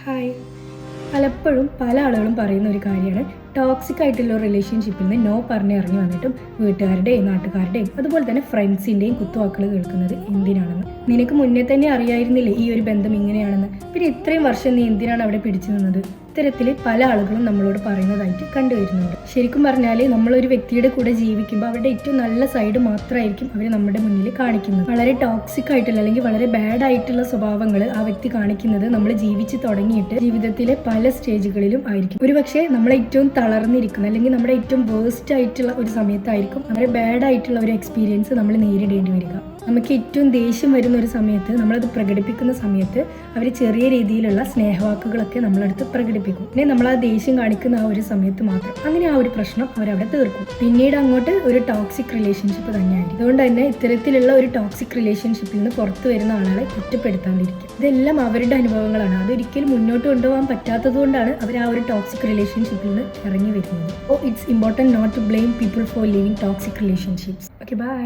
Hi. പലപ്പോഴും പല ആളുകളും പറയുന്ന ഒരു കാര്യമാണ് ടോക്സിക് ആയിട്ടുള്ള റിലേഷൻഷിപ്പിൽ നിന്ന് നോ പറഞ്ഞ് ഇറങ്ങി വന്നിട്ടും വീട്ടുകാരുടെയും നാട്ടുകാരുടെയും അതുപോലെ തന്നെ ഫ്രണ്ട്സിൻ്റെയും കുത്തുവാക്കുകൾ കേൾക്കുന്നത് എന്തിനാണെന്ന്. നിനക്ക് മുന്നേ തന്നെ അറിയായിരുന്നില്ലേ ഈ ഒരു ബന്ധം ഇങ്ങനെയാണെന്ന്? പിന്നെ ഇത്രയും വർഷം നീ എന്തിനാണ് അവിടെ പിടിച്ചു നിന്നത്? ഇത്തരത്തിൽ പല ആളുകളും നമ്മളോട് പറയുന്നതായിട്ട് കണ്ടുവരുന്നുണ്ട്. ശരിക്കും പറഞ്ഞാൽ നമ്മളൊരു വ്യക്തിയുടെ കൂടെ ജീവിക്കുമ്പോൾ അവരുടെ ഏറ്റവും നല്ല സൈഡ് മാത്രമായിരിക്കും അവർ നമ്മുടെ മുന്നിൽ കാണിക്കുന്നത്. വളരെ ടോക്സിക് ആയിട്ടുള്ള അല്ലെങ്കിൽ വളരെ ബാഡ് ആയിട്ടുള്ള സ്വഭാവങ്ങൾ ആ വ്യക്തി കാണിക്കുന്നത് നമ്മൾ ജീവിച്ച് തുടങ്ങിയിട്ട് ജീവിതത്തിലെ പല സ്റ്റേജുകളിലും ആയിരിക്കും. ഒരുപക്ഷെ നമ്മളെ ഏറ്റവും തളർന്നിരിക്കുന്ന അല്ലെങ്കിൽ നമ്മുടെ ഏറ്റവും വേസ്റ്റ് ആയിട്ടുള്ള ഒരു സമയത്തായിരിക്കും വളരെ ബാഡ് ആയിട്ടുള്ള ഒരു എക്സ്പീരിയൻസ് നമ്മൾ നേരിടേണ്ടി വരിക. നമുക്ക് ഏറ്റവും ദേഷ്യം വരുന്ന ഒരു സമയത്ത് നമ്മളത് പ്രകടിപ്പിക്കുന്ന സമയത്ത് അവർ ചെറിയ രീതിയിലുള്ള സ്നേഹവാക്കുകളൊക്കെ നമ്മളടുത്ത് പ്രകടിപ്പിക്കും. പിന്നെ നമ്മൾ ആ ദേഷ്യം കാണിക്കുന്ന ആ ഒരു സമയത്ത് മാത്രം അങ്ങനെ ആ ഒരു പ്രശ്നം അവരവിടെ തീർക്കും. പിന്നീട് അങ്ങോട്ട് ഒരു ടോക്സിക് റിലേഷൻഷിപ്പ് തന്നെയായിരിക്കും. അതുകൊണ്ട് തന്നെ ഇത്തരത്തിലുള്ള ഒരു ടോക്സിക് റിലേഷൻഷിപ്പിൽ നിന്ന് പുറത്തു വരുന്ന ആളുകളെ കുറ്റപ്പെടുത്താതിരിക്കും. ഇതെല്ലാം അവരുടെ അനുഭവങ്ങളാണ്. അതൊരിക്കലും മുന്നോട്ട് കൊണ്ടുപോകാൻ പറ്റാത്തത് കൊണ്ടാണ് അവർ ആ ഒരു ടോക്സിക് റിലേഷൻഷിപ്പിൽ നിന്ന് ഇറങ്ങി വരുന്നത്. It's important not to blame people for living toxic relationships. Okay, by.